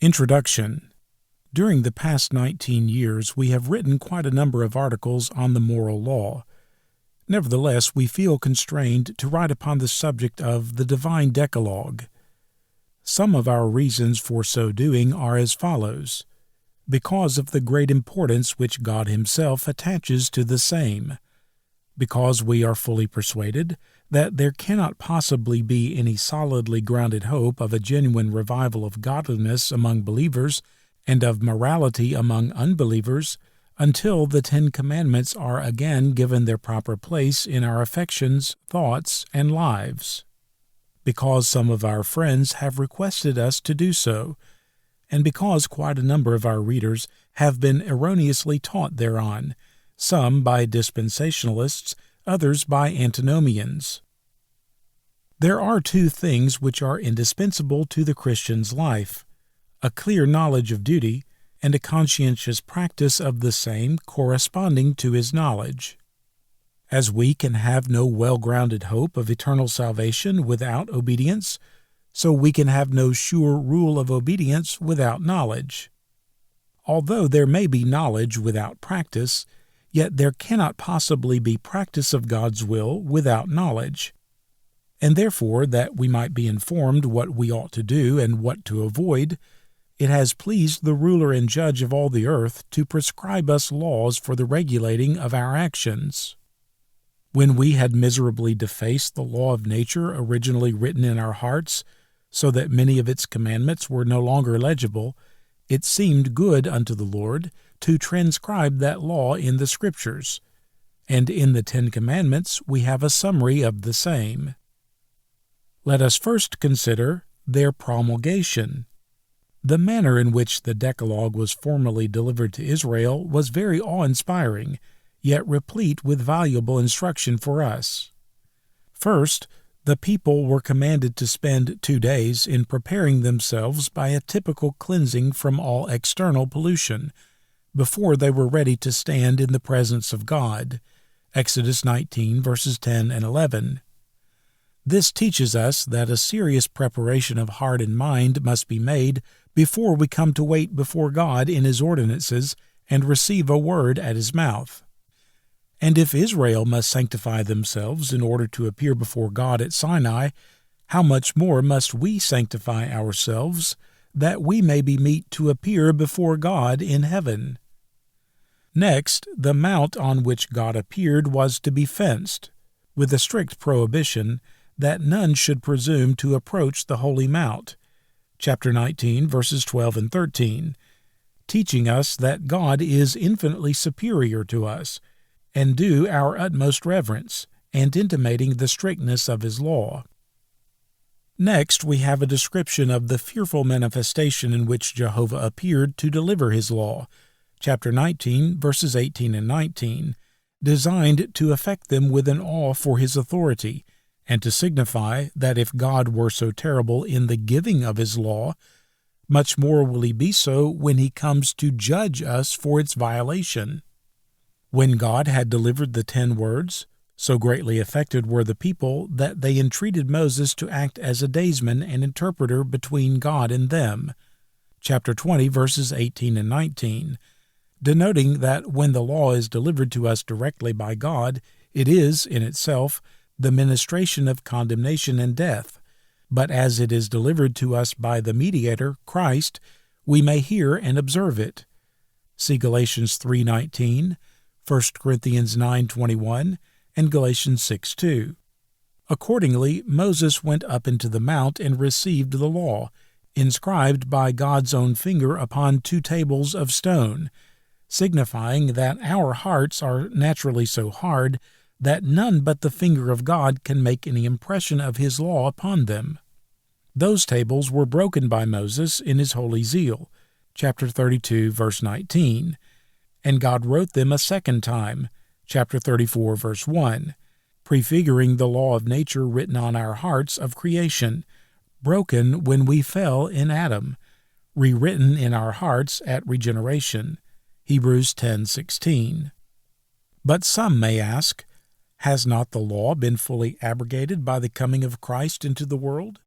Introduction. During the past 19 years, we have written quite a number of articles on the moral law. Nevertheless, we feel constrained to write upon the subject of the divine Decalogue. Some of our reasons for so doing are as follows: because of the great importance which God Himself attaches to the same; because we are fully persuaded that there cannot possibly be any solidly grounded hope of a genuine revival of godliness among believers and of morality among unbelievers until the 10 Commandments are again given their proper place in our affections, thoughts, and lives; because some of our friends have requested us to do so, and because quite a number of our readers have been erroneously taught thereon, some by dispensationalists, others by antinomians. There are 2 things which are indispensable to the Christian's life: a clear knowledge of duty, and a conscientious practice of the same corresponding to his knowledge. As we can have no well-grounded hope of eternal salvation without obedience, so we can have no sure rule of obedience without knowledge. Although there may be knowledge without practice, yet there cannot possibly be practice of God's will without knowledge. And therefore, that we might be informed what we ought to do and what to avoid, it has pleased the ruler and judge of all the earth to prescribe us laws for the regulating of our actions. When we had miserably defaced the law of nature originally written in our hearts, so that many of its commandments were no longer legible, it seemed good unto the Lord to transcribe that law in the Scriptures, and in the 10 Commandments we have a summary of the same. Let us first consider their promulgation. The manner in which the Decalogue was formally delivered to Israel was very awe-inspiring, yet replete with valuable instruction for us. First, the people were commanded to spend 2 days in preparing themselves by a typical cleansing from all external pollution, before they were ready to stand in the presence of God. Exodus 19, verses 10 and 11. This teaches us that a serious preparation of heart and mind must be made before we come to wait before God in His ordinances and receive a word at His mouth. And if Israel must sanctify themselves in order to appear before God at Sinai, how much more must we sanctify ourselves, that we may be meet to appear before God in heaven? Next, the mount on which God appeared was to be fenced, with a strict prohibition that none should presume to approach the holy mount. Chapter 19, verses 12 and 13, teaching us that God is infinitely superior to us, and due our utmost reverence, and intimating the strictness of His law. Next, we have a description of the fearful manifestation in which Jehovah appeared to deliver His law. Chapter 19, verses 18 and 19, designed to affect them with an awe for His authority, and to signify that if God were so terrible in the giving of His law, much more will He be so when He comes to judge us for its violation. When God had delivered the 10 words, so greatly affected were the people that they entreated Moses to act as a daysman and interpreter between God and them. Chapter 20, verses 18 and 19, denoting that when the law is delivered to us directly by God, it is, in itself, the ministration of condemnation and death, but as it is delivered to us by the mediator, Christ, we may hear and observe it. See Galatians 3:19, 1 Corinthians 9:21, and Galatians 6:2. Accordingly, Moses went up into the mount and received the law, inscribed by God's own finger upon 2 tables of stone, signifying that our hearts are naturally so hard that none but the finger of God can make any impression of His law upon them. Those tables were broken by Moses in his holy zeal, chapter 32, verse 19, and God wrote them a second time, chapter 34, verse 1, prefiguring the law of nature written on our hearts of creation, broken when we fell in Adam, rewritten in our hearts at regeneration, Hebrews 10:16. But some may ask, has not the law been fully abrogated by the coming of Christ into the world?